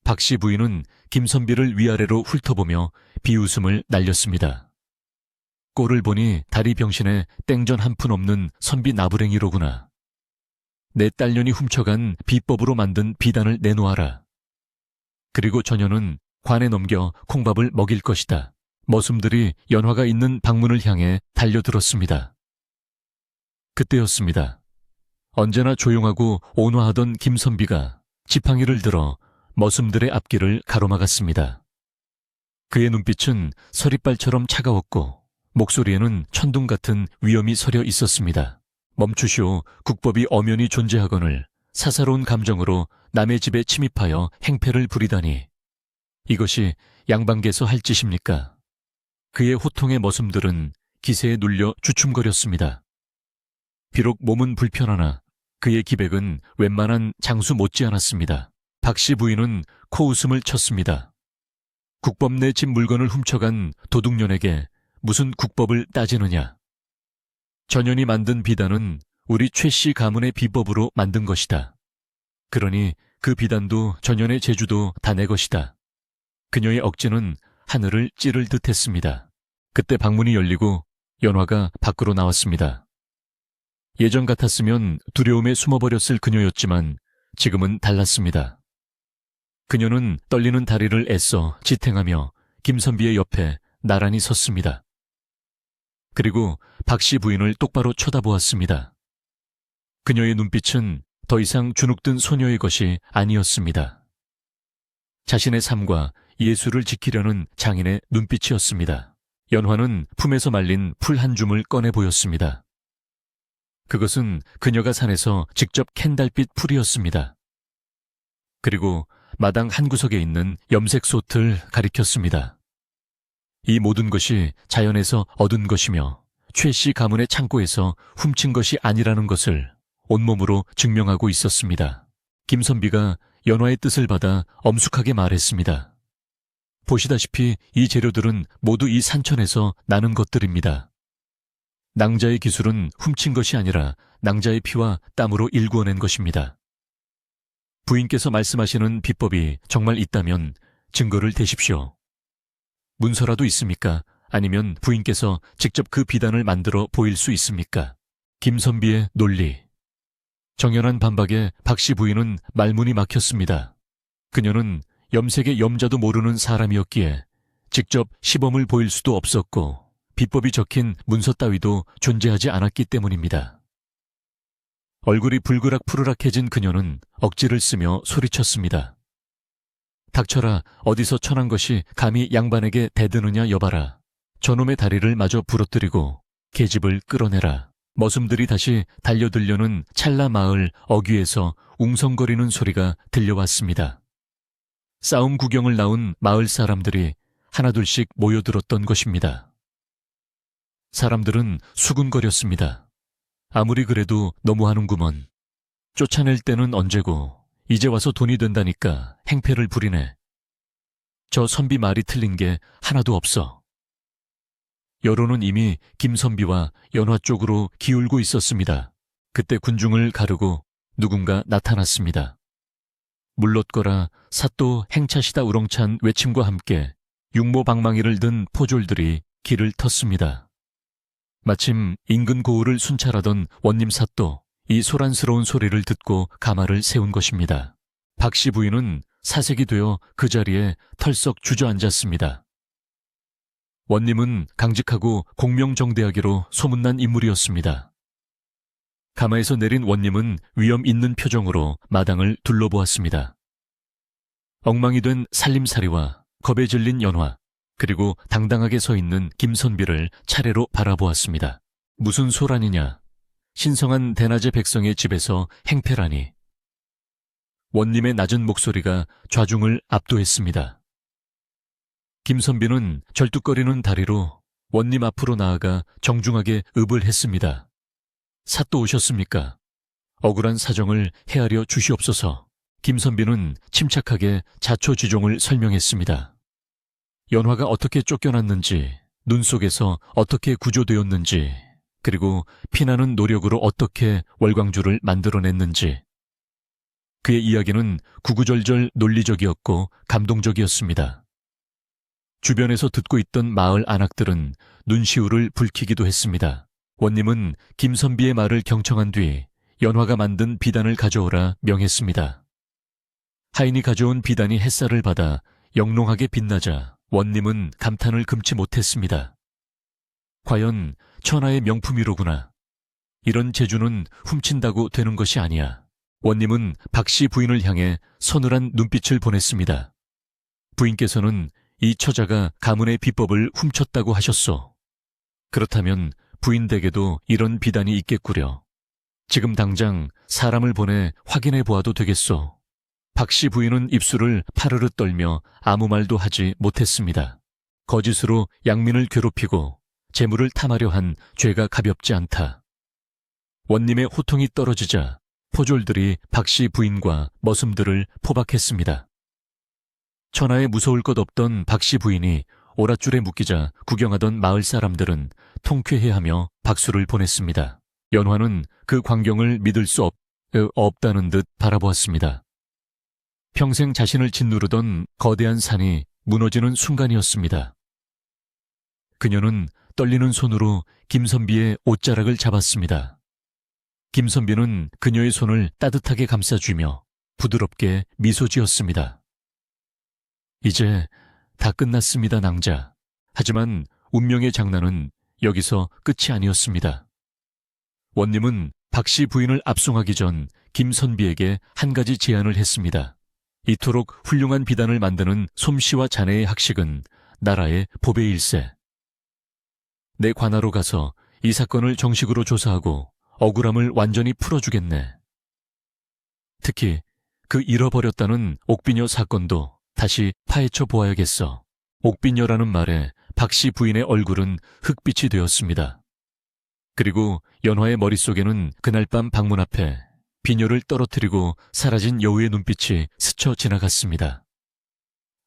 박씨 부인은 김선비를 위아래로 훑어보며 비웃음을 날렸습니다. 꼴을 보니 다리 병신에 땡전 한 푼 없는 선비 나부랭이로구나. 내 딸년이 훔쳐간 비법으로 만든 비단을 내놓아라. 그리고 저녀는 관에 넘겨 콩밥을 먹일 것이다. 머슴들이 연화가 있는 방문을 향해 달려들었습니다. 그때였습니다. 언제나 조용하고 온화하던 김선비가 지팡이를 들어 머슴들의 앞길을 가로막았습니다. 그의 눈빛은 서리발처럼 차가웠고 목소리에는 천둥 같은 위엄이 서려 있었습니다. 멈추시오. 국법이 엄연히 존재하거늘 사사로운 감정으로 남의 집에 침입하여 행패를 부리다니. 이것이 양반께서 할 짓입니까? 그의 호통의 머슴들은 기세에 눌려 주춤거렸습니다. 비록 몸은 불편하나 그의 기백은 웬만한 장수 못지않았습니다. 박씨 부인은 코웃음을 쳤습니다. 국법 내 집 물건을 훔쳐간 도둑년에게 무슨 국법을 따지느냐. 전현이 만든 비단은 우리 최씨 가문의 비법으로 만든 것이다. 그러니 그 비단도 전현의 제주도 다 내 것이다. 그녀의 억지는 하늘을 찌를 듯 했습니다. 그때 방문이 열리고 연화가 밖으로 나왔습니다. 예전 같았으면 두려움에 숨어버렸을 그녀였지만 지금은 달랐습니다. 그녀는 떨리는 다리를 애써 지탱하며 김선비의 옆에 나란히 섰습니다. 그리고 박씨 부인을 똑바로 쳐다보았습니다. 그녀의 눈빛은 더 이상 주눅든 소녀의 것이 아니었습니다. 자신의 삶과 예술을 지키려는 장인의 눈빛이었습니다. 연화는 품에서 말린 풀 한 줌을 꺼내 보였습니다. 그것은 그녀가 산에서 직접 캔 달빛 풀이었습니다. 그리고 마당 한 구석에 있는 염색 솥을 가리켰습니다. 이 모든 것이 자연에서 얻은 것이며 최씨 가문의 창고에서 훔친 것이 아니라는 것을 온몸으로 증명하고 있었습니다. 김선비가 연화의 뜻을 받아 엄숙하게 말했습니다. 보시다시피 이 재료들은 모두 이 산천에서 나는 것들입니다. 낭자의 기술은 훔친 것이 아니라 낭자의 피와 땀으로 일구어낸 것입니다. 부인께서 말씀하시는 비법이 정말 있다면 증거를 대십시오. 문서라도 있습니까? 아니면 부인께서 직접 그 비단을 만들어 보일 수 있습니까? 김선비의 논리. 정연한 반박에 박씨 부인은 말문이 막혔습니다. 그녀는 염색의 염자도 모르는 사람이었기에 직접 시범을 보일 수도 없었고 비법이 적힌 문서 따위도 존재하지 않았기 때문입니다. 얼굴이 불그락 푸르락해진 그녀는 억지를 쓰며 소리쳤습니다. 닥쳐라. 어디서 천한 것이 감히 양반에게 대드느냐 여봐라. 저놈의 다리를 마저 부러뜨리고 계집을 끌어내라. 머슴들이 다시 달려들려는 찰나 마을 어귀에서 웅성거리는 소리가 들려왔습니다. 싸움 구경을 나온 마을 사람들이 하나둘씩 모여들었던 것입니다. 사람들은 수군거렸습니다. 아무리 그래도 너무하는구먼. 쫓아낼 때는 언제고 이제 와서 돈이 된다니까 행패를 부리네. 저 선비 말이 틀린 게 하나도 없어. 여론은 이미 김선비와 연화 쪽으로 기울고 있었습니다. 그때 군중을 가르고 누군가 나타났습니다. 물렀거라 사또 행차시다 우렁찬 외침과 함께 육모방망이를 든 포졸들이 길을 텄습니다. 마침 인근 고을을 순찰하던 원님 사또, 이 소란스러운 소리를 듣고 가마를 세운 것입니다. 박씨 부인은 사색이 되어 그 자리에 털썩 주저앉았습니다. 원님은 강직하고 공명정대하기로 소문난 인물이었습니다. 가마에서 내린 원님은 위험 있는 표정으로 마당을 둘러보았습니다. 엉망이 된 살림살이와 겁에 질린 연화, 그리고 당당하게 서 있는 김선비를 차례로 바라보았습니다. 무슨 소란이냐? 신성한 대낮의 백성의 집에서 행패라니. 원님의 낮은 목소리가 좌중을 압도했습니다. 김선비는 절뚝거리는 다리로 원님 앞으로 나아가 정중하게 읍을 했습니다. 사또 오셨습니까? 억울한 사정을 헤아려 주시옵소서. 김선비는 침착하게 자초지종을 설명했습니다. 연화가 어떻게 쫓겨났는지, 눈 속에서 어떻게 구조되었는지, 그리고 피나는 노력으로 어떻게 월광주를 만들어냈는지. 그의 이야기는 구구절절 논리적이었고 감동적이었습니다. 주변에서 듣고 있던 마을 안악들은 눈시울을 붉히기도 했습니다. 원님은 김선비의 말을 경청한 뒤 연화가 만든 비단을 가져오라 명했습니다. 하인이 가져온 비단이 햇살을 받아 영롱하게 빛나자 원님은 감탄을 금치 못했습니다. 과연 천하의 명품이로구나. 이런 재주는 훔친다고 되는 것이 아니야. 원님은 박씨 부인을 향해 서늘한 눈빛을 보냈습니다. 부인께서는 이 처자가 가문의 비법을 훔쳤다고 하셨소. 그렇다면 부인 댁에도 이런 비단이 있겠구려. 지금 당장 사람을 보내 확인해 보아도 되겠소. 박 씨 부인은 입술을 파르르 떨며 아무 말도 하지 못했습니다. 거짓으로 양민을 괴롭히고 재물을 탐하려 한 죄가 가볍지 않다. 원님의 호통이 떨어지자 포졸들이 박 씨 부인과 머슴들을 포박했습니다. 천하에 무서울 것 없던 박 씨 부인이 오랏줄에 묶이자 구경하던 마을 사람들은 통쾌해하며 박수를 보냈습니다. 연화는 그 광경을 믿을 수 없다는 듯 바라보았습니다. 평생 자신을 짓누르던 거대한 산이 무너지는 순간이었습니다. 그녀는 떨리는 손으로 김선비의 옷자락을 잡았습니다. 김선비는 그녀의 손을 따뜻하게 감싸주며 부드럽게 미소 지었습니다. 이제 다 끝났습니다, 낭자. 하지만 운명의 장난은 여기서 끝이 아니었습니다. 원님은 박 씨 부인을 압송하기 전 김선비에게 한 가지 제안을 했습니다. 이토록 훌륭한 비단을 만드는 솜씨와 자네의 학식은 나라의 보배일세. 내 관하로 가서 이 사건을 정식으로 조사하고 억울함을 완전히 풀어주겠네. 특히 그 잃어버렸다는 옥비녀 사건도 다시 파헤쳐 보아야겠어. 옥비녀라는 말에 박 씨 부인의 얼굴은 흑빛이 되었습니다. 그리고 연화의 머릿속에는 그날 밤 방문 앞에 비녀를 떨어뜨리고 사라진 여우의 눈빛이 스쳐 지나갔습니다.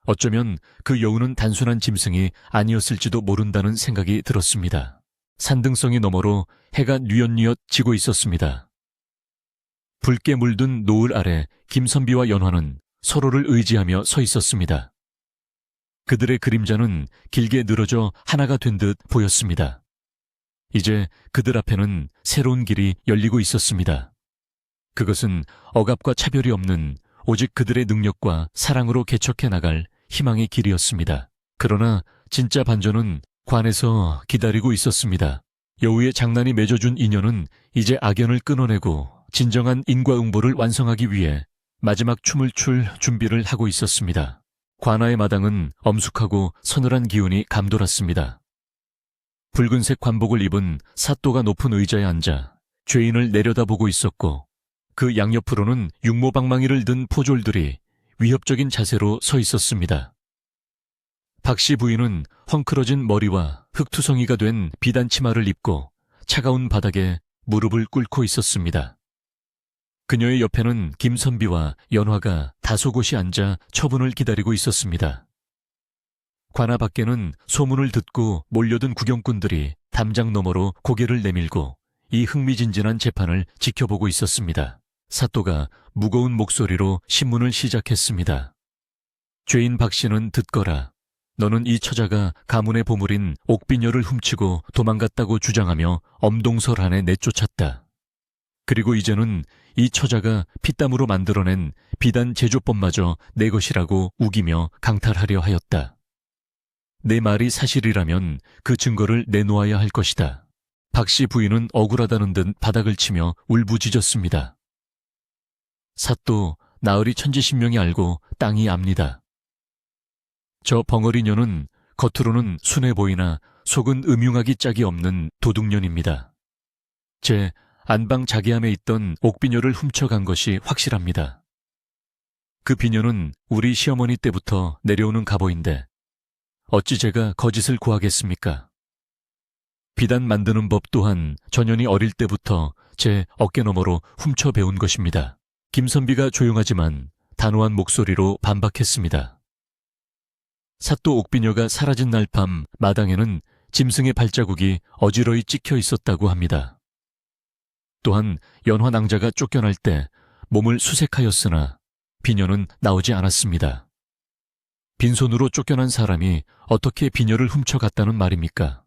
어쩌면 그 여우는 단순한 짐승이 아니었을지도 모른다는 생각이 들었습니다. 산등성이 너머로 해가 뉘엿뉘엿 지고 있었습니다. 붉게 물든 노을 아래 김선비와 연화는 서로를 의지하며 서 있었습니다. 그들의 그림자는 길게 늘어져 하나가 된 듯 보였습니다. 이제 그들 앞에는 새로운 길이 열리고 있었습니다. 그것은 억압과 차별이 없는 오직 그들의 능력과 사랑으로 개척해 나갈 희망의 길이었습니다. 그러나 진짜 반전은 관에서 기다리고 있었습니다. 여우의 장난이 맺어준 인연은 이제 악연을 끊어내고 진정한 인과응보를 완성하기 위해 마지막 춤을 출 준비를 하고 있었습니다. 관아의 마당은 엄숙하고 서늘한 기운이 감돌았습니다. 붉은색 관복을 입은 사또가 높은 의자에 앉아 죄인을 내려다보고 있었고 그 양옆으로는 육모방망이를 든 포졸들이 위협적인 자세로 서 있었습니다. 박 씨 부인은 헝클어진 머리와 흙투성이가 된 비단 치마를 입고 차가운 바닥에 무릎을 꿇고 있었습니다. 그녀의 옆에는 김선비와 연화가 다소곳이 앉아 처분을 기다리고 있었습니다. 관아 밖에는 소문을 듣고 몰려든 구경꾼들이 담장 너머로 고개를 내밀고 이 흥미진진한 재판을 지켜보고 있었습니다. 사또가 무거운 목소리로 신문을 시작했습니다. 죄인 박 씨는 듣거라. 너는 이 처자가 가문의 보물인 옥비녀를 훔치고 도망갔다고 주장하며 엄동설 안에 내쫓았다. 그리고 이제는 이 처자가 피땀으로 만들어낸 비단 제조법마저 내 것이라고 우기며 강탈하려 하였다. 내 말이 사실이라면 그 증거를 내놓아야 할 것이다. 박 씨 부인은 억울하다는 듯 바닥을 치며 울부짖었습니다. 사또 나으리 천지신명이 알고 땅이 압니다. 저 벙어리녀는 겉으로는 순해 보이나 속은 음흉하기 짝이 없는 도둑년입니다. 제 안방 자기함에 있던 옥비녀를 훔쳐간 것이 확실합니다. 그 비녀는 우리 시어머니 때부터 내려오는 갑오인데 어찌 제가 거짓을 구하겠습니까? 비단 만드는 법 또한 전현이 어릴 때부터 제 어깨너머로 훔쳐 배운 것입니다. 김선비가 조용하지만 단호한 목소리로 반박했습니다. 사또 옥비녀가 사라진 날 밤 마당에는 짐승의 발자국이 어지러이 찍혀 있었다고 합니다. 또한 연화 낭자가 쫓겨날 때 몸을 수색하였으나 비녀는 나오지 않았습니다. 빈손으로 쫓겨난 사람이 어떻게 비녀를 훔쳐갔다는 말입니까?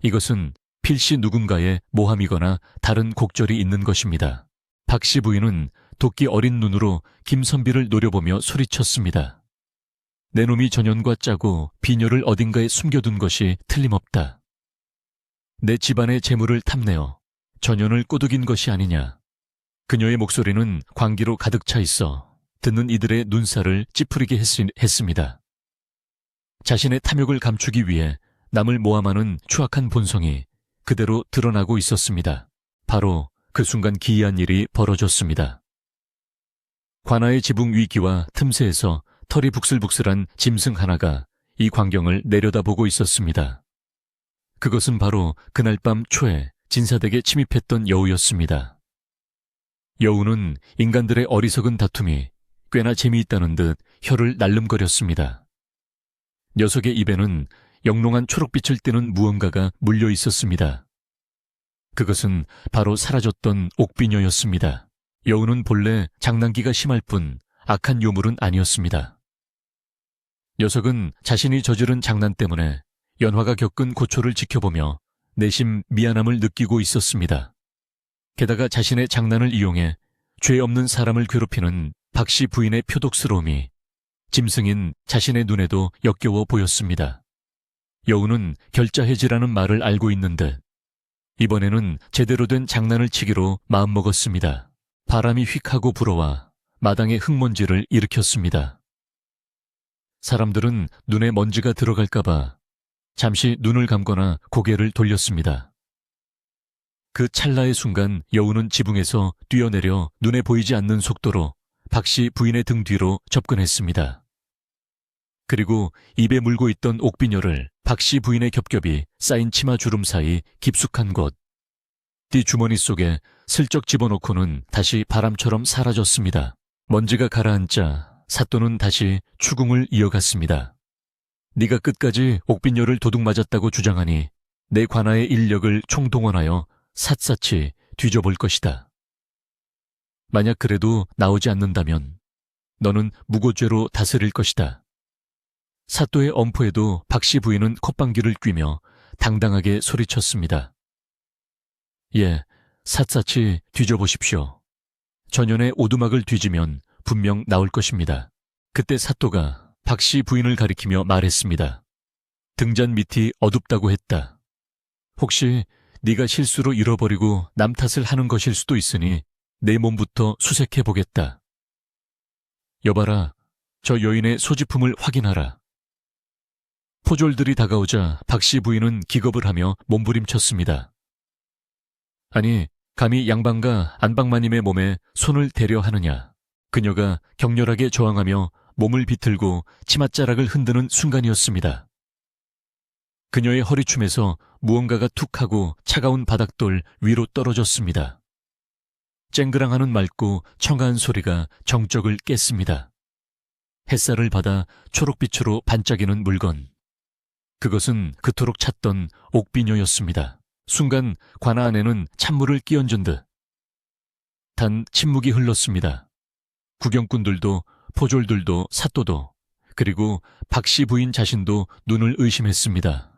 이것은 필시 누군가의 모함이거나 다른 곡절이 있는 것입니다. 박 씨 부인은 도끼 어린 눈으로 김선비를 노려보며 소리쳤습니다. 내 놈이 전현과 짜고 비녀를 어딘가에 숨겨둔 것이 틀림없다. 내 집안의 재물을 탐내어 전현을 꼬드긴 것이 아니냐. 그녀의 목소리는 광기로 가득 차 있어 듣는 이들의 눈살을 찌푸리게 했습니다. 자신의 탐욕을 감추기 위해 남을 모함하는 추악한 본성이 그대로 드러나고 있었습니다. 바로 그 순간 기이한 일이 벌어졌습니다. 관아의 지붕 위기와 틈새에서 털이 북슬북슬한 짐승 하나가 이 광경을 내려다보고 있었습니다. 그것은 바로 그날 밤 초에 진사댁에 침입했던 여우였습니다. 여우는 인간들의 어리석은 다툼이 꽤나 재미있다는 듯 혀를 날름거렸습니다. 녀석의 입에는 영롱한 초록빛을 띠는 무언가가 물려 있었습니다. 그것은 바로 사라졌던 옥비녀였습니다. 여우는 본래 장난기가 심할 뿐 악한 요물은 아니었습니다. 녀석은 자신이 저지른 장난 때문에 연화가 겪은 고초를 지켜보며 내심 미안함을 느끼고 있었습니다. 게다가 자신의 장난을 이용해 죄 없는 사람을 괴롭히는 박씨 부인의 표독스러움이 짐승인 자신의 눈에도 역겨워 보였습니다. 여우는 결자해지라는 말을 알고 있는데 이번에는 제대로 된 장난을 치기로 마음먹었습니다. 바람이 휙하고 불어와 마당에 흙먼지를 일으켰습니다. 사람들은 눈에 먼지가 들어갈까봐 잠시 눈을 감거나 고개를 돌렸습니다. 그 찰나의 순간 여우는 지붕에서 뛰어내려 눈에 보이지 않는 속도로 박씨 부인의 등 뒤로 접근했습니다. 그리고 입에 물고 있던 옥비녀를 박씨 부인의 겹겹이 쌓인 치마 주름 사이 깊숙한 곳, 띠주머니 속에 슬쩍 집어넣고는 다시 바람처럼 사라졌습니다. 먼지가 가라앉자 사또는 다시 추궁을 이어갔습니다. 네가 끝까지 옥비녀를 도둑맞았다고 주장하니 내 관아의 인력을 총동원하여 샅샅이 뒤져볼 것이다. 만약 그래도 나오지 않는다면 너는 무고죄로 다스릴 것이다. 사또의 엄포에도 박씨 부인은 콧방귀를 뀌며 당당하게 소리쳤습니다. 예, 샅샅이 뒤져보십시오. 전연의 오두막을 뒤지면 분명 나올 것입니다. 그때 사또가 박씨 부인을 가리키며 말했습니다. 등잔 밑이 어둡다고 했다. 혹시 네가 실수로 잃어버리고 남 탓을 하는 것일 수도 있으니 내 몸부터 수색해보겠다. 여봐라, 저 여인의 소지품을 확인하라. 포졸들이 다가오자 박씨 부인은 기겁을 하며 몸부림쳤습니다. 아니, 감히 양반과 안방마님의 몸에 손을 대려 하느냐. 그녀가 격렬하게 저항하며 몸을 비틀고 치맛자락을 흔드는 순간이었습니다. 그녀의 허리춤에서 무언가가 툭 하고 차가운 바닥돌 위로 떨어졌습니다. 쨍그랑하는 맑고 청아한 소리가 정적을 깼습니다. 햇살을 받아 초록빛으로 반짝이는 물건. 그것은 그토록 찾던 옥비녀였습니다. 순간 관아 안에는 찬물을 끼얹은 듯 단 침묵이 흘렀습니다. 구경꾼들도 포졸들도 사또도 그리고 박씨 부인 자신도 눈을 의심했습니다.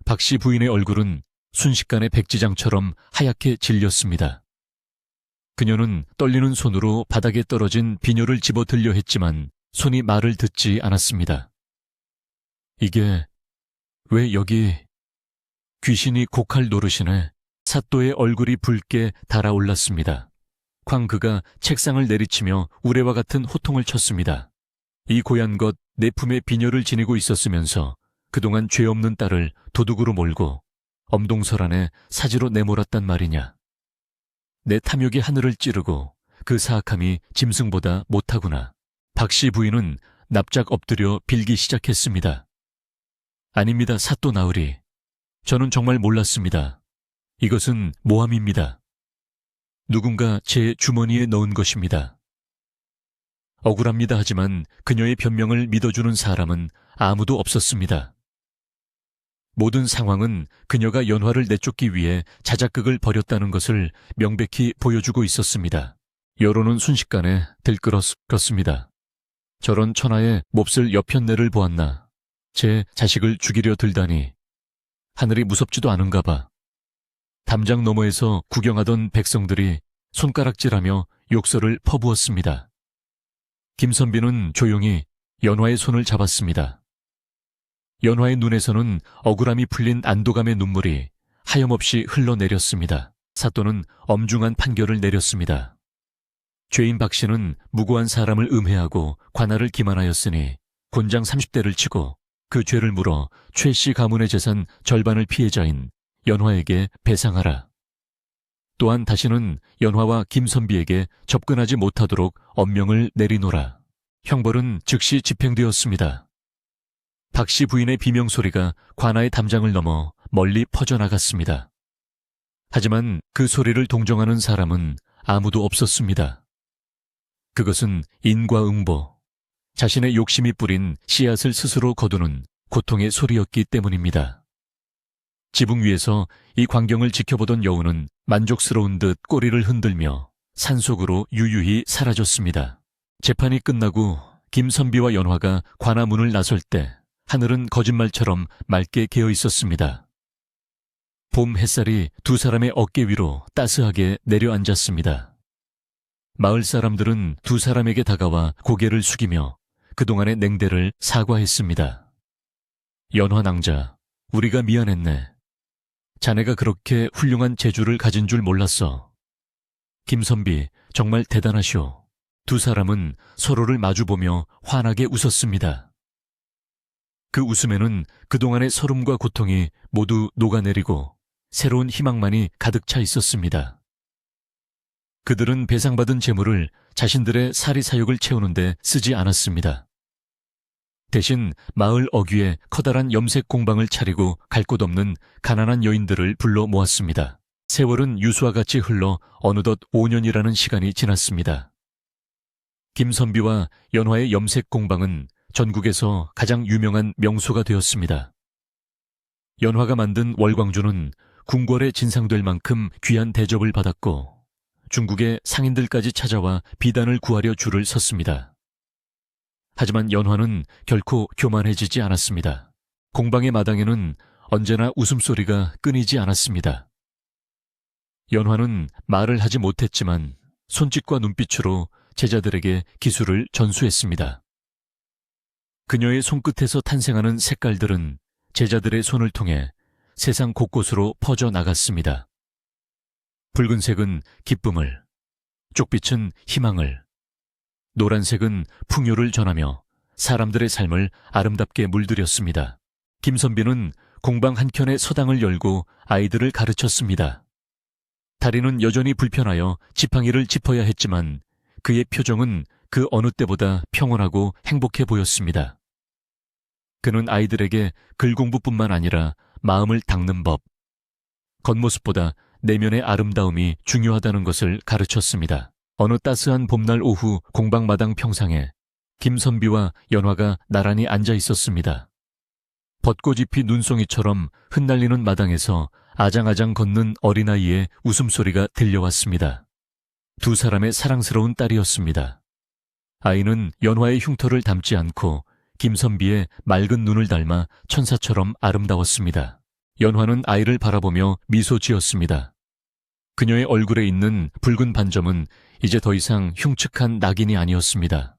박씨 부인의 얼굴은 순식간에 백지장처럼 하얗게 질렸습니다. 그녀는 떨리는 손으로 바닥에 떨어진 비녀를 집어 들려 했지만 손이 말을 듣지 않았습니다. 이게 왜 여기... 귀신이 곡할 노릇이네. 사또의 얼굴이 붉게 달아올랐습니다. 쾅 그가 책상을 내리치며 우레와 같은 호통을 쳤습니다. 이 고얀 것 내 품에 비녀를 지니고 있었으면서 그동안 죄 없는 딸을 도둑으로 몰고 엄동설 안에 사지로 내몰았단 말이냐. 내 탐욕이 하늘을 찌르고 그 사악함이 짐승보다 못하구나. 박씨 부인은 납작 엎드려 빌기 시작했습니다. 아닙니다, 사또 나으리. 저는 정말 몰랐습니다. 이것은 모함입니다. 누군가 제 주머니에 넣은 것입니다. 억울합니다 하지만 그녀의 변명을 믿어주는 사람은 아무도 없었습니다. 모든 상황은 그녀가 연화를 내쫓기 위해 자작극을 벌였다는 것을 명백히 보여주고 있었습니다. 여론은 순식간에 들끓었습니다. 저런 천하의 몹쓸 여편네를 보았나. 제 자식을 죽이려 들다니. 하늘이 무섭지도 않은가 봐. 담장 너머에서 구경하던 백성들이 손가락질하며 욕설을 퍼부었습니다. 김선비는 조용히 연화의 손을 잡았습니다. 연화의 눈에서는 억울함이 풀린 안도감의 눈물이 하염없이 흘러내렸습니다. 사또는 엄중한 판결을 내렸습니다. 죄인 박씨는 무고한 사람을 음해하고 관할을 기만하였으니 곤장 30대를 치고 그 죄를 물어 최씨 가문의 재산 절반을 피해자인 연화에게 배상하라. 또한 다시는 연화와 김선비에게 접근하지 못하도록 엄명을 내리노라. 형벌은 즉시 집행되었습니다. 박씨 부인의 비명소리가 관아의 담장을 넘어 멀리 퍼져나갔습니다. 하지만 그 소리를 동정하는 사람은 아무도 없었습니다. 그것은 인과응보, 자신의 욕심이 뿌린 씨앗을 스스로 거두는 고통의 소리였기 때문입니다. 지붕 위에서 이 광경을 지켜보던 여우는 만족스러운 듯 꼬리를 흔들며 산속으로 유유히 사라졌습니다. 재판이 끝나고 김선비와 연화가 관아 문을 나설 때 하늘은 거짓말처럼 맑게 개어 있었습니다. 봄 햇살이 두 사람의 어깨 위로 따스하게 내려앉았습니다. 마을 사람들은 두 사람에게 다가와 고개를 숙이며 그동안의 냉대를 사과했습니다. 연화 낭자, 우리가 미안했네. 자네가 그렇게 훌륭한 재주를 가진 줄 몰랐어. 김선비, 정말 대단하시오. 두 사람은 서로를 마주보며 환하게 웃었습니다. 그 웃음에는 그동안의 서름과 고통이 모두 녹아내리고 새로운 희망만이 가득 차 있었습니다. 그들은 배상받은 재물을 자신들의 사리사욕을 채우는데 쓰지 않았습니다. 대신 마을 어귀에 커다란 염색 공방을 차리고 갈 곳 없는 가난한 여인들을 불러 모았습니다. 세월은 유수와 같이 흘러 어느덧 5년이라는 시간이 지났습니다. 김선비와 연화의 염색 공방은 전국에서 가장 유명한 명소가 되었습니다. 연화가 만든 월광주는 궁궐에 진상될 만큼 귀한 대접을 받았고 중국의 상인들까지 찾아와 비단을 구하려 줄을 섰습니다. 하지만 연화는 결코 교만해지지 않았습니다. 공방의 마당에는 언제나 웃음소리가 끊이지 않았습니다. 연화는 말을 하지 못했지만 손짓과 눈빛으로 제자들에게 기술을 전수했습니다. 그녀의 손끝에서 탄생하는 색깔들은 제자들의 손을 통해 세상 곳곳으로 퍼져나갔습니다. 붉은색은 기쁨을, 쪽빛은 희망을, 노란색은 풍요를 전하며 사람들의 삶을 아름답게 물들였습니다. 김선비는 공방 한켠에 서당을 열고 아이들을 가르쳤습니다. 다리는 여전히 불편하여 지팡이를 짚어야 했지만 그의 표정은 그 어느 때보다 평온하고 행복해 보였습니다. 그는 아이들에게 글 공부뿐만 아니라 마음을 닦는 법, 겉모습보다 내면의 아름다움이 중요하다는 것을 가르쳤습니다. 어느 따스한 봄날 오후 공방마당 평상에 김선비와 연화가 나란히 앉아 있었습니다. 벚꽃잎이 눈송이처럼 흩날리는 마당에서 아장아장 걷는 어린아이의 웃음소리가 들려왔습니다. 두 사람의 사랑스러운 딸이었습니다. 아이는 연화의 흉터를 닮지 않고 김선비의 맑은 눈을 닮아 천사처럼 아름다웠습니다. 연화는 아이를 바라보며 미소 지었습니다. 그녀의 얼굴에 있는 붉은 반점은 이제 더 이상 흉측한 낙인이 아니었습니다.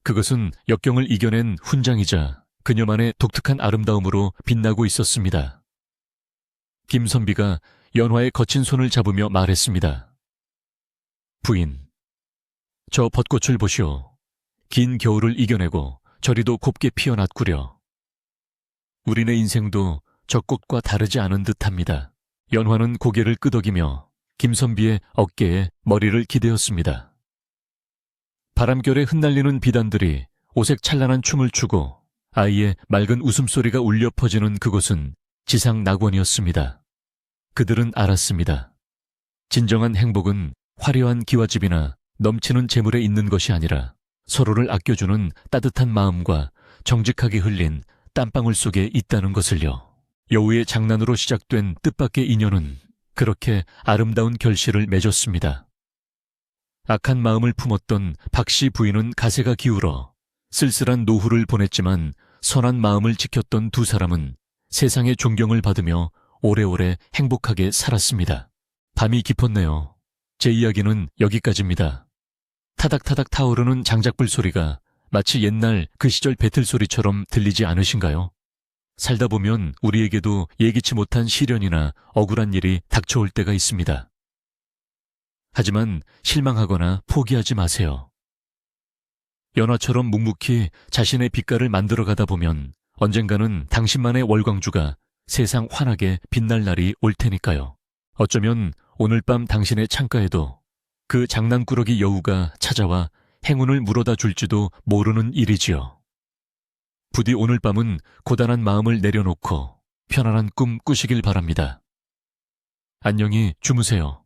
그것은 역경을 이겨낸 훈장이자 그녀만의 독특한 아름다움으로 빛나고 있었습니다. 김선비가 연화의 거친 손을 잡으며 말했습니다. 부인, 저 벚꽃을 보시오. 긴 겨울을 이겨내고 저리도 곱게 피어났구려. 우리네 인생도 저 꽃과 다르지 않은 듯합니다. 연화는 고개를 끄덕이며 김선비의 어깨에 머리를 기대었습니다. 바람결에 흩날리는 비단들이 오색 찬란한 춤을 추고 아이의 맑은 웃음소리가 울려 퍼지는 그곳은 지상 낙원이었습니다. 그들은 알았습니다. 진정한 행복은 화려한 기와집이나 넘치는 재물에 있는 것이 아니라 서로를 아껴주는 따뜻한 마음과 정직하게 흘린 땀방울 속에 있다는 것을요. 여우의 장난으로 시작된 뜻밖의 인연은 그렇게 아름다운 결실을 맺었습니다. 악한 마음을 품었던 박씨 부인은 가세가 기울어 쓸쓸한 노후를 보냈지만 선한 마음을 지켰던 두 사람은 세상의 존경을 받으며 오래오래 행복하게 살았습니다. 밤이 깊었네요. 제 이야기는 여기까지입니다. 타닥타닥 타오르는 장작불 소리가 마치 옛날 그 시절 배틀 소리처럼 들리지 않으신가요? 살다 보면 우리에게도 예기치 못한 시련이나 억울한 일이 닥쳐올 때가 있습니다. 하지만 실망하거나 포기하지 마세요. 연화처럼 묵묵히 자신의 빛깔을 만들어가다 보면 언젠가는 당신만의 월광주가 세상 환하게 빛날 날이 올 테니까요. 어쩌면 오늘 밤 당신의 창가에도 그 장난꾸러기 여우가 찾아와 행운을 물어다 줄지도 모르는 일이지요. 부디 오늘 밤은 고단한 마음을 내려놓고 편안한 꿈 꾸시길 바랍니다. 안녕히 주무세요.